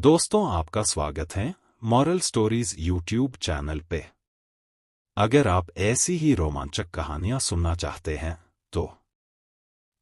दोस्तों, आपका स्वागत है मॉरल स्टोरीज यूट्यूब चैनल पे। अगर आप ऐसी ही रोमांचक कहानियां सुनना चाहते हैं तो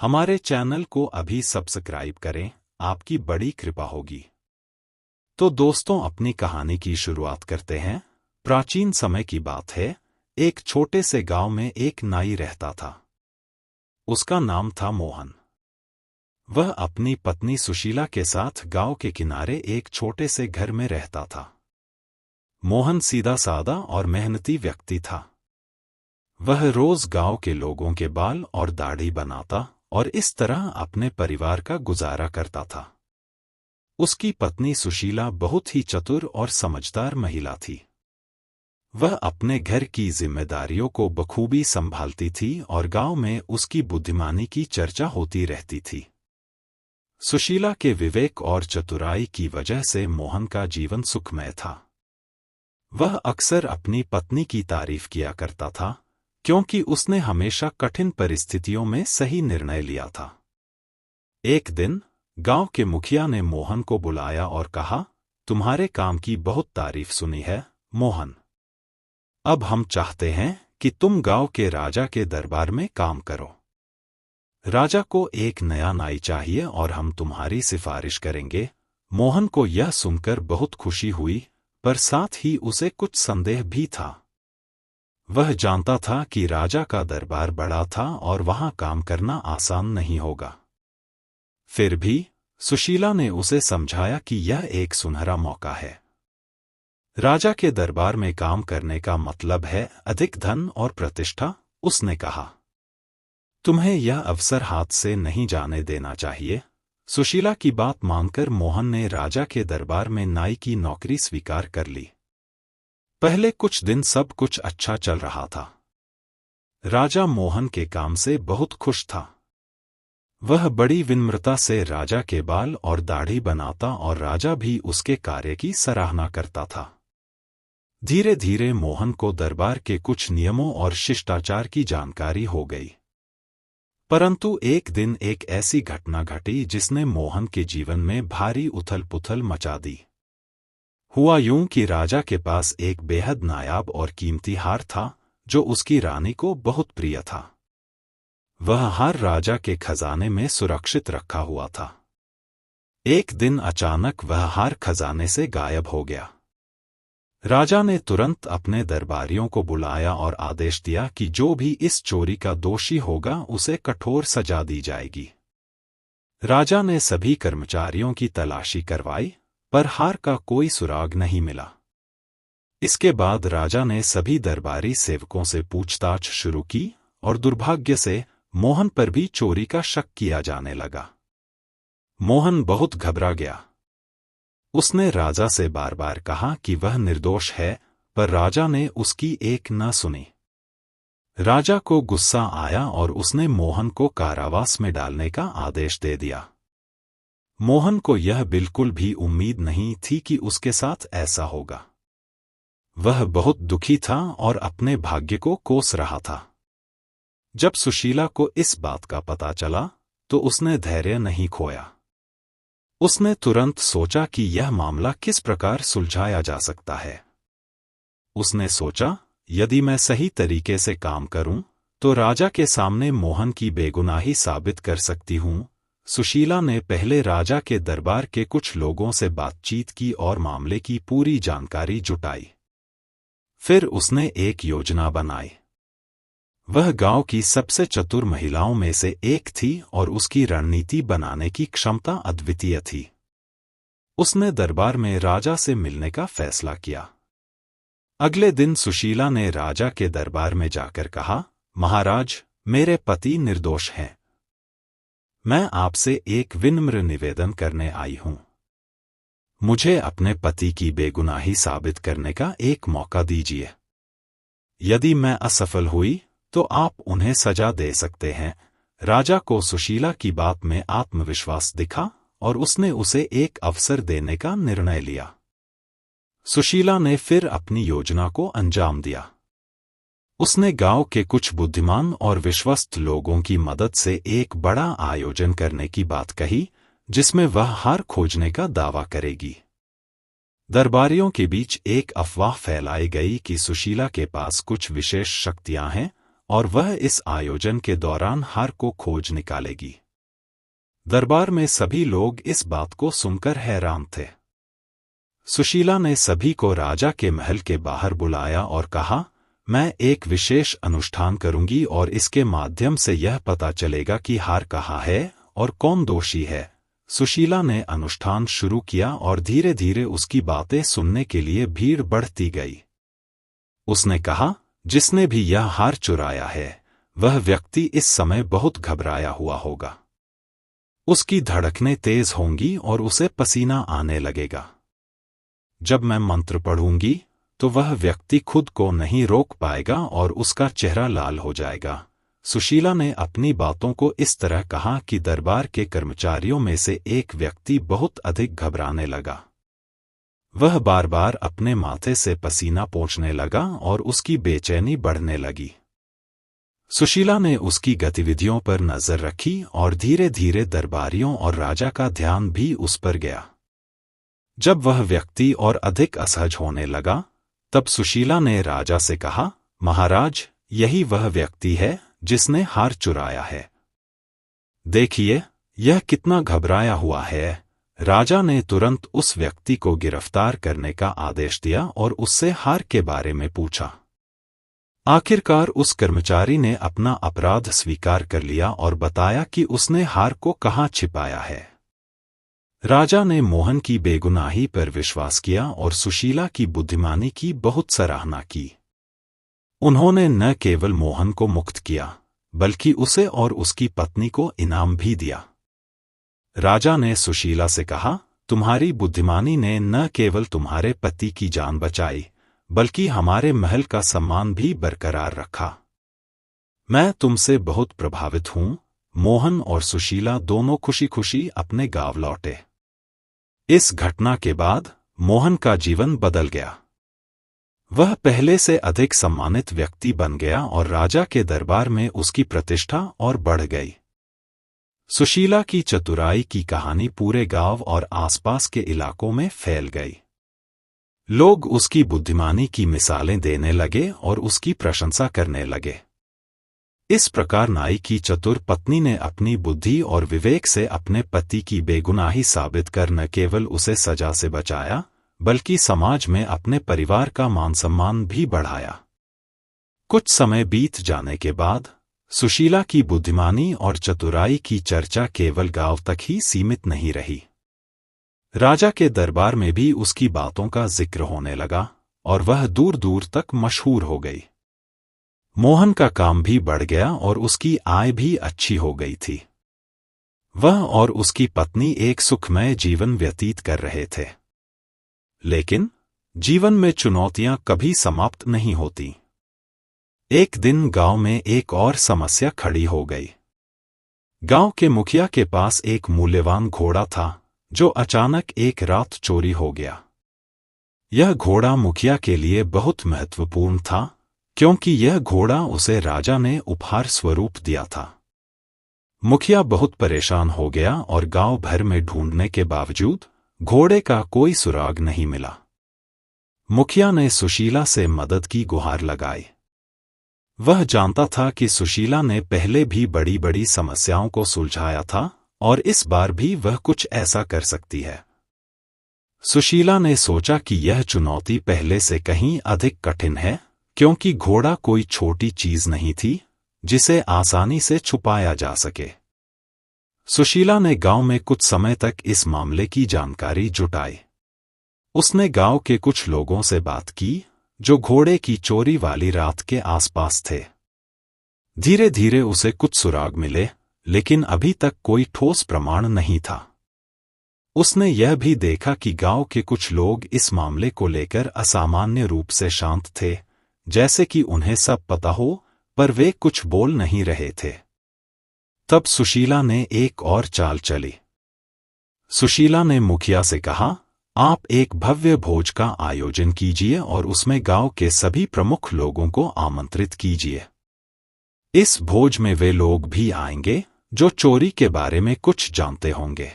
हमारे चैनल को अभी सब्सक्राइब करें, आपकी बड़ी कृपा होगी। तो दोस्तों, अपनी कहानी की शुरुआत करते हैं। प्राचीन समय की बात है। एक छोटे से गांव में एक नाई रहता था। उसका नाम था मोहन। वह अपनी पत्नी सुशीला के साथ गांव के किनारे एक छोटे से घर में रहता था। मोहन सीधा सादा और मेहनती व्यक्ति था। वह रोज गांव के लोगों के बाल और दाढ़ी बनाता और इस तरह अपने परिवार का गुजारा करता था। उसकी पत्नी सुशीला बहुत ही चतुर और समझदार महिला थी। वह अपने घर की जिम्मेदारियों को बखूबी संभालती थी और गांव में उसकी बुद्धिमानी की चर्चा होती रहती थी। सुशीला के विवेक और चतुराई की वजह से मोहन का जीवन सुखमय था। वह अक्सर अपनी पत्नी की तारीफ किया करता था, क्योंकि उसने हमेशा कठिन परिस्थितियों में सही निर्णय लिया था। एक दिन गांव के मुखिया ने मोहन को बुलाया और कहा, तुम्हारे काम की बहुत तारीफ सुनी है मोहन। अब हम चाहते हैं कि तुम गांव के राजा के दरबार में काम करो। राजा को एक नया नाई चाहिए और हम तुम्हारी सिफारिश करेंगे। मोहन को यह सुनकर बहुत खुशी हुई, पर साथ ही उसे कुछ संदेह भी था। वह जानता था कि राजा का दरबार बड़ा था और वहां काम करना आसान नहीं होगा। फिर भी सुशीला ने उसे समझाया कि यह एक सुनहरा मौका है। राजा के दरबार में काम करने का मतलब है अधिक धन और प्रतिष्ठा, उसने कहा। तुम्हें यह अवसर हाथ से नहीं जाने देना चाहिए। सुशीला की बात मानकर मोहन ने राजा के दरबार में नाई की नौकरी स्वीकार कर ली। पहले कुछ दिन सब कुछ अच्छा चल रहा था। राजा मोहन के काम से बहुत खुश था। वह बड़ी विनम्रता से राजा के बाल और दाढ़ी बनाता और राजा भी उसके कार्य की सराहना करता था। धीरे धीरे मोहन को दरबार के कुछ नियमों और शिष्टाचार की जानकारी हो गई। परंतु एक दिन एक ऐसी घटना घटी जिसने मोहन के जीवन में भारी उथल-पुथल मचा दी। हुआ यूं कि राजा के पास एक बेहद नायाब और कीमती हार था, जो उसकी रानी को बहुत प्रिय था। वह हार राजा के खजाने में सुरक्षित रखा हुआ था। एक दिन अचानक वह हार खजाने से गायब हो गया। राजा ने तुरंत अपने दरबारियों को बुलाया और आदेश दिया कि जो भी इस चोरी का दोषी होगा उसे कठोर सजा दी जाएगी। राजा ने सभी कर्मचारियों की तलाशी करवाई, पर हार का कोई सुराग नहीं मिला। इसके बाद राजा ने सभी दरबारी सेवकों से पूछताछ शुरू की और दुर्भाग्य से मोहन पर भी चोरी का शक किया जाने लगा। मोहन बहुत घबरा गया। उसने राजा से बार बार कहा कि वह निर्दोष है, पर राजा ने उसकी एक न सुनी। राजा को गुस्सा आया और उसने मोहन को कारावास में डालने का आदेश दे दिया। मोहन को यह बिल्कुल भी उम्मीद नहीं थी कि उसके साथ ऐसा होगा। वह बहुत दुखी था और अपने भाग्य को कोस रहा था। जब सुशीला को इस बात का पता चला तो उसने धैर्य नहीं खोया। उसने तुरंत सोचा कि यह मामला किस प्रकार सुलझाया जा सकता है। उसने सोचा, यदि मैं सही तरीके से काम करूं, तो राजा के सामने मोहन की बेगुनाही साबित कर सकती हूं। सुशीला ने पहले राजा के दरबार के कुछ लोगों से बातचीत की और मामले की पूरी जानकारी जुटाई। फिर उसने एक योजना बनाई। वह गांव की सबसे चतुर महिलाओं में से एक थी और उसकी रणनीति बनाने की क्षमता अद्वितीय थी। उसने दरबार में राजा से मिलने का फैसला किया। अगले दिन सुशीला ने राजा के दरबार में जाकर कहा, महाराज, मेरे पति निर्दोष हैं। मैं आपसे एक विनम्र निवेदन करने आई हूं। मुझे अपने पति की बेगुनाही साबित करने का एक मौका दीजिए। यदि मैं असफल हुई तो आप उन्हें सजा दे सकते हैं। राजा को सुशीला की बात में आत्मविश्वास दिखा और उसने उसे एक अवसर देने का निर्णय लिया। सुशीला ने फिर अपनी योजना को अंजाम दिया। उसने गांव के कुछ बुद्धिमान और विश्वस्त लोगों की मदद से एक बड़ा आयोजन करने की बात कही, जिसमें वह हार खोजने का दावा करेगी। दरबारियों के बीच एक अफवाह फैलाई गई कि सुशीला के पास कुछ विशेष शक्तियां हैं और वह इस आयोजन के दौरान हार को खोज निकालेगी। दरबार में सभी लोग इस बात को सुनकर हैरान थे। सुशीला ने सभी को राजा के महल के बाहर बुलाया और कहा, मैं एक विशेष अनुष्ठान करूंगी और इसके माध्यम से यह पता चलेगा कि हार कहाँ है और कौन दोषी है। सुशीला ने अनुष्ठान शुरू किया और धीरे धीरे उसकी बातें सुनने के लिए भीड़ बढ़ती गई। उसने कहा, जिसने भी यह हार चुराया है वह व्यक्ति इस समय बहुत घबराया हुआ होगा। उसकी धड़कनें तेज होंगी और उसे पसीना आने लगेगा। जब मैं मंत्र पढ़ूंगी तो वह व्यक्ति खुद को नहीं रोक पाएगा और उसका चेहरा लाल हो जाएगा। सुशीला ने अपनी बातों को इस तरह कहा कि दरबार के कर्मचारियों में से एक व्यक्ति बहुत अधिक घबराने लगा। वह बार बार अपने माथे से पसीना पोंछने लगा और उसकी बेचैनी बढ़ने लगी। सुशीला ने उसकी गतिविधियों पर नजर रखी और धीरे धीरे दरबारियों और राजा का ध्यान भी उस पर गया। जब वह व्यक्ति और अधिक असहज होने लगा तब सुशीला ने राजा से कहा, महाराज, यही वह व्यक्ति है जिसने हार चुराया है। देखिए, यह कितना घबराया हुआ है। राजा ने तुरंत उस व्यक्ति को गिरफ्तार करने का आदेश दिया और उससे हार के बारे में पूछा। आखिरकार उस कर्मचारी ने अपना अपराध स्वीकार कर लिया और बताया कि उसने हार को कहाँ छिपाया है। राजा ने मोहन की बेगुनाही पर विश्वास किया और सुशीला की बुद्धिमानी की बहुत सराहना की। उन्होंने न केवल मोहन को मुक्त किया बल्कि उसे और उसकी पत्नी को इनाम भी दिया। राजा ने सुशीला से कहा, तुम्हारी बुद्धिमानी ने न केवल तुम्हारे पति की जान बचाई बल्कि हमारे महल का सम्मान भी बरकरार रखा। मैं तुमसे बहुत प्रभावित हूं। मोहन और सुशीला दोनों खुशी खुशी अपने गांव लौटे। इस घटना के बाद मोहन का जीवन बदल गया। वह पहले से अधिक सम्मानित व्यक्ति बन गया और राजा के दरबार में उसकी प्रतिष्ठा और बढ़ गई। सुशीला की चतुराई की कहानी पूरे गांव और आसपास के इलाकों में फैल गई। लोग उसकी बुद्धिमानी की मिसालें देने लगे और उसकी प्रशंसा करने लगे। इस प्रकार नाई की चतुर पत्नी ने अपनी बुद्धि और विवेक से अपने पति की बेगुनाही साबित कर न केवल उसे सजा से बचाया बल्कि समाज में अपने परिवार का मान सम्मान भी बढ़ाया। कुछ समय बीत जाने के बाद सुशीला की बुद्धिमानी और चतुराई की चर्चा केवल गांव तक ही सीमित नहीं रही। राजा के दरबार में भी उसकी बातों का जिक्र होने लगा और वह दूर दूर तक मशहूर हो गई। मोहन का काम भी बढ़ गया और उसकी आय भी अच्छी हो गई थी। वह और उसकी पत्नी एक सुखमय जीवन व्यतीत कर रहे थे। लेकिन जीवन में चुनौतियां कभी समाप्त नहीं होती। एक दिन गांव में एक और समस्या खड़ी हो गई। गांव के मुखिया के पास एक मूल्यवान घोड़ा था जो अचानक एक रात चोरी हो गया। यह घोड़ा मुखिया के लिए बहुत महत्वपूर्ण था क्योंकि यह घोड़ा उसे राजा ने उपहार स्वरूप दिया था। मुखिया बहुत परेशान हो गया और गांव भर में ढूंढने के बावजूद घोड़े का कोई सुराग नहीं मिला। मुखिया ने सुशीला से मदद की गुहार लगाई। वह जानता था कि सुशीला ने पहले भी बड़ी बड़ी समस्याओं को सुलझाया था और इस बार भी वह कुछ ऐसा कर सकती है। सुशीला ने सोचा कि यह चुनौती पहले से कहीं अधिक कठिन है क्योंकि घोड़ा कोई छोटी चीज नहीं थी जिसे आसानी से छुपाया जा सके। सुशीला ने गांव में कुछ समय तक इस मामले की जानकारी जुटाई। उसने गांव के कुछ लोगों से बात की जो घोड़े की चोरी वाली रात के आसपास थे। धीरे धीरे उसे कुछ सुराग मिले लेकिन अभी तक कोई ठोस प्रमाण नहीं था। उसने यह भी देखा कि गांव के कुछ लोग इस मामले को लेकर असामान्य रूप से शांत थे, जैसे कि उन्हें सब पता हो पर वे कुछ बोल नहीं रहे थे। तब सुशीला ने एक और चाल चली। सुशीला ने मुखिया से कहा, आप एक भव्य भोज का आयोजन कीजिए और उसमें गांव के सभी प्रमुख लोगों को आमंत्रित कीजिए। इस भोज में वे लोग भी आएंगे जो चोरी के बारे में कुछ जानते होंगे।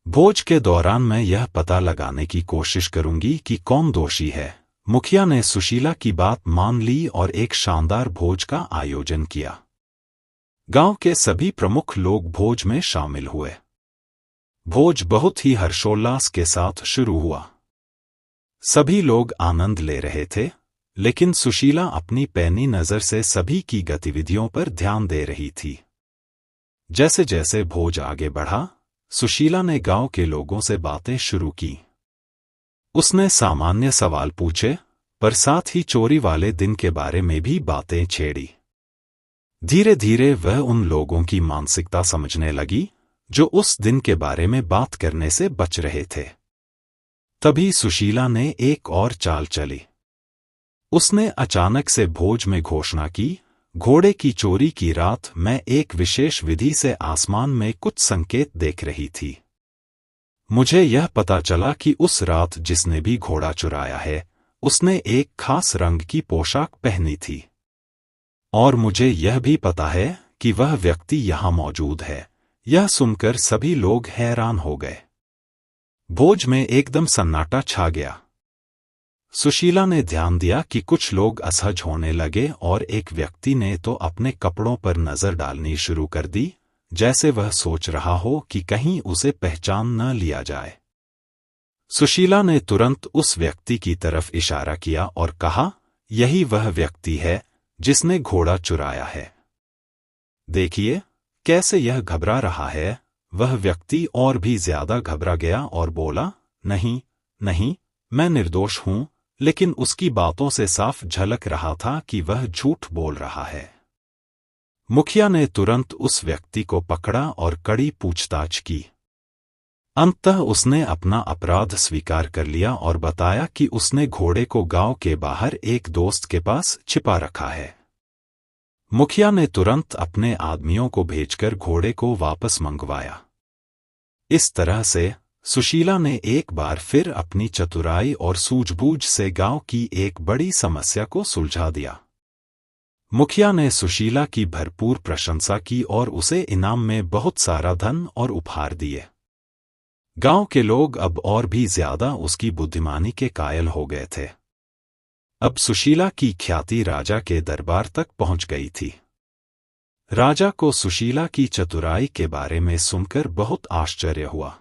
भोज के दौरान मैं यह पता लगाने की कोशिश करूंगी कि कौन दोषी है। मुखिया ने सुशीला की बात मान ली और एक शानदार भोज का आयोजन किया। गांव के सभी प्रमुख लोग भोज में शामिल हुए। भोज बहुत ही हर्षोल्लास के साथ शुरू हुआ। सभी लोग आनंद ले रहे थे, लेकिन सुशीला अपनी पैनी नजर से सभी की गतिविधियों पर ध्यान दे रही थी। जैसे जैसे भोज आगे बढ़ा, सुशीला ने गांव के लोगों से बातें शुरू की। उसने सामान्य सवाल पूछे, पर साथ ही चोरी वाले दिन के बारे में भी बातें छेड़ी। धीरे धीरे वह उन लोगों की मानसिकता समझने लगी जो उस दिन के बारे में बात करने से बच रहे थे। तभी सुशीला ने एक और चाल चली। उसने अचानक से भोज में घोषणा की, घोड़े की चोरी की रात मैं एक विशेष विधि से आसमान में कुछ संकेत देख रही थी। मुझे यह पता चला कि उस रात जिसने भी घोड़ा चुराया है, उसने एक खास रंग की पोशाक पहनी थी। और मुझे यह भी पता है कि वह व्यक्ति यहां मौजूद है। यह सुनकर सभी लोग हैरान हो गए। भोज में एकदम सन्नाटा छा गया। सुशीला ने ध्यान दिया कि कुछ लोग असहज होने लगे और एक व्यक्ति ने तो अपने कपड़ों पर नजर डालनी शुरू कर दी, जैसे वह सोच रहा हो कि कहीं उसे पहचान न लिया जाए। सुशीला ने तुरंत उस व्यक्ति की तरफ इशारा किया और कहा, यही वह व्यक्ति है जिसने घोड़ा चुराया है। देखिए कैसे यह घबरा रहा है। वह व्यक्ति और भी ज्यादा घबरा गया और बोला, नहीं नहीं, मैं निर्दोष हूं, लेकिन उसकी बातों से साफ झलक रहा था कि वह झूठ बोल रहा है। मुखिया ने तुरंत उस व्यक्ति को पकड़ा और कड़ी पूछताछ की। अंततः उसने अपना अपराध स्वीकार कर लिया और बताया कि उसने घोड़े को गांव के बाहर एक दोस्त के पास छिपा रखा है। मुखिया ने तुरंत अपने आदमियों को भेजकर घोड़े को वापस मंगवाया। इस तरह से सुशीला ने एक बार फिर अपनी चतुराई और सूझबूझ से गांव की एक बड़ी समस्या को सुलझा दिया। मुखिया ने सुशीला की भरपूर प्रशंसा की और उसे इनाम में बहुत सारा धन और उपहार दिए। गांव के लोग अब और भी ज्यादा उसकी बुद्धिमानी के कायल हो गए थे। अब सुशीला की ख्याति राजा के दरबार तक पहुंच गई थी। राजा को सुशीला की चतुराई के बारे में सुनकर बहुत आश्चर्य हुआ।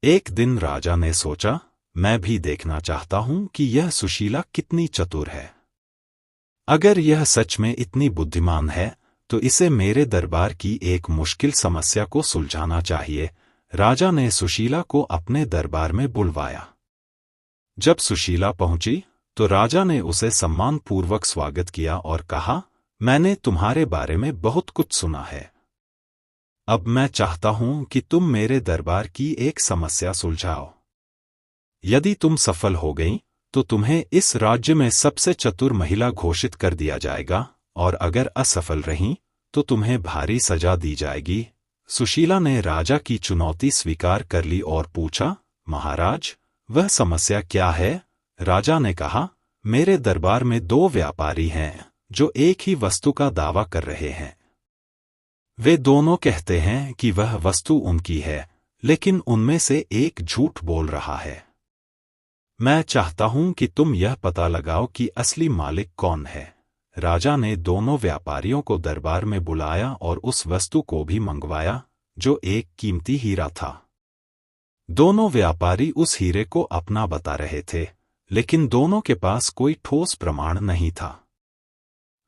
एक दिन राजा ने सोचा, मैं भी देखना चाहता हूं कि यह सुशीला कितनी चतुर है। अगर यह सच में इतनी बुद्धिमान है, तो इसे मेरे दरबार की एक मुश्किल समस्या को सुलझाना चाहिए। राजा ने सुशीला को अपने दरबार में बुलवाया। जब सुशीला पहुंची, तो राजा ने उसे सम्मानपूर्वक स्वागत किया और कहा, मैंने तुम्हारे बारे में बहुत कुछ सुना है। अब मैं चाहता हूं कि तुम मेरे दरबार की एक समस्या सुलझाओ। यदि तुम सफल हो गई, तो तुम्हें इस राज्य में सबसे चतुर महिला घोषित कर दिया जाएगा, और अगर असफल रहीं, तो तुम्हें भारी सजा दी जाएगी। सुशीला ने राजा की चुनौती स्वीकार कर ली और पूछा, महाराज, वह समस्या क्या है? राजा ने कहा, मेरे दरबार में दो व्यापारी हैं जो एक ही वस्तु का दावा कर रहे हैं। वे दोनों कहते हैं कि वह वस्तु उनकी है, लेकिन उनमें से एक झूठ बोल रहा है। मैं चाहता हूं कि तुम यह पता लगाओ कि असली मालिक कौन है। राजा ने दोनों व्यापारियों को दरबार में बुलाया और उस वस्तु को भी मंगवाया जो एक कीमती हीरा था। दोनों व्यापारी उस हीरे को अपना बता रहे थे, लेकिन दोनों के पास कोई ठोस प्रमाण नहीं था।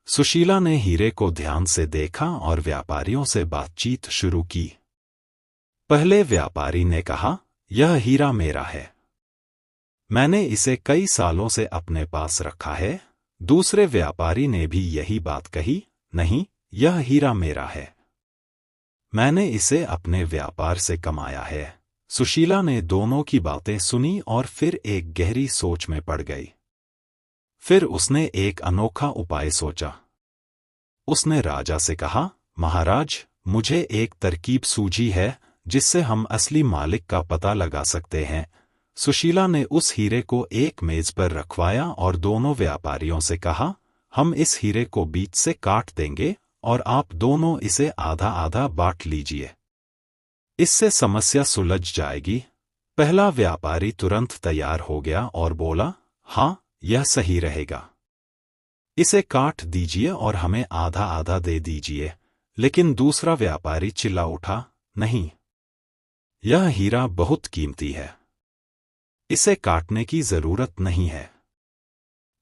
सुशीला ने हीरे को ध्यान से देखा और व्यापारियों से बातचीत शुरू की। पहले व्यापारी ने कहा, यह हीरा मेरा है। मैंने इसे कई सालों से अपने पास रखा है। दूसरे व्यापारी ने भी यही बात कही, नहीं, यह हीरा मेरा है। मैंने इसे अपने व्यापार से कमाया है। सुशीला ने दोनों की बातें सुनी और फिर एक गहरी सोच में पड़ गई। फिर उसने एक अनोखा उपाय सोचा। उसने राजा से कहा, महाराज, मुझे एक तरकीब सूझी है जिससे हम असली मालिक का पता लगा सकते हैं। सुशीला ने उस हीरे को एक मेज पर रखवाया और दोनों व्यापारियों से कहा, हम इस हीरे को बीच से काट देंगे और आप दोनों इसे आधा आधा बांट लीजिए। इससे समस्या सुलझ जाएगी। पहला व्यापारी तुरंत तैयार हो गया और बोला, हाँ, यह सही रहेगा। इसे काट दीजिए और हमें आधा आधा दे दीजिए। लेकिन दूसरा व्यापारी चिल्ला उठा, नहीं, यह हीरा बहुत कीमती है, इसे काटने की जरूरत नहीं है।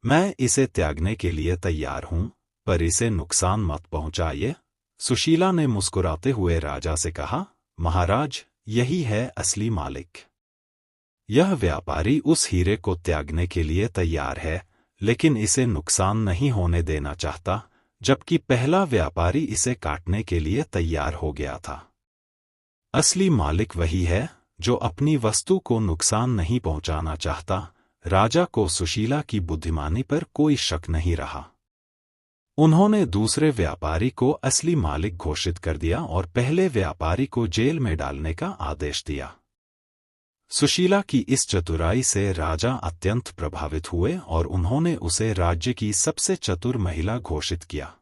मैं इसे त्यागने के लिए तैयार हूं, पर इसे नुकसान मत पहुंचाइए। सुशीला ने मुस्कुराते हुए राजा से कहा, महाराज, यही है असली मालिक। यह व्यापारी उस हीरे को त्यागने के लिए तैयार है, लेकिन इसे नुकसान नहीं होने देना चाहता, जबकि पहला व्यापारी इसे काटने के लिए तैयार हो गया था। असली मालिक वही है जो अपनी वस्तु को नुकसान नहीं पहुंचाना चाहता। राजा को सुशीला की बुद्धिमानी पर कोई शक नहीं रहा। उन्होंने दूसरे व्यापारी को असली मालिक घोषित कर दिया और पहले व्यापारी को जेल में डालने का आदेश दिया। सुशीला की इस चतुराई से राजा अत्यंत प्रभावित हुए और उन्होंने उसे राज्य की सबसे चतुर महिला घोषित किया।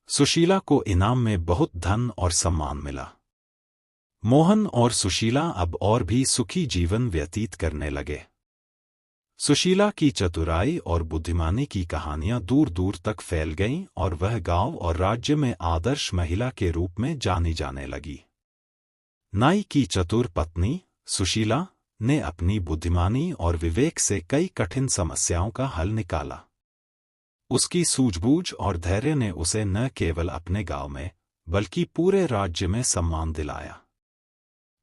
सुशीला को इनाम में बहुत धन और सम्मान मिला। मोहन और सुशीला अब और भी सुखी जीवन व्यतीत करने लगे। सुशीला की चतुराई और बुद्धिमानी की कहानियां दूर दूर तक फैल गईं और वह गांव और राज्य में आदर्श महिला के रूप में जानी जाने लगी। नाई की चतुर पत्नी सुशीला ने अपनी बुद्धिमानी और विवेक से कई कठिन समस्याओं का हल निकाला। उसकी सूझबूझ और धैर्य ने उसे न केवल अपने गांव में बल्कि पूरे राज्य में सम्मान दिलाया।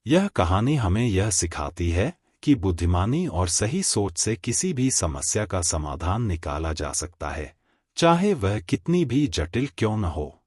यह कहानी हमें यह सिखाती है कि बुद्धिमानी और सही सोच से किसी भी समस्या का समाधान निकाला जा सकता है, चाहे वह कितनी भी जटिल क्यों न हो।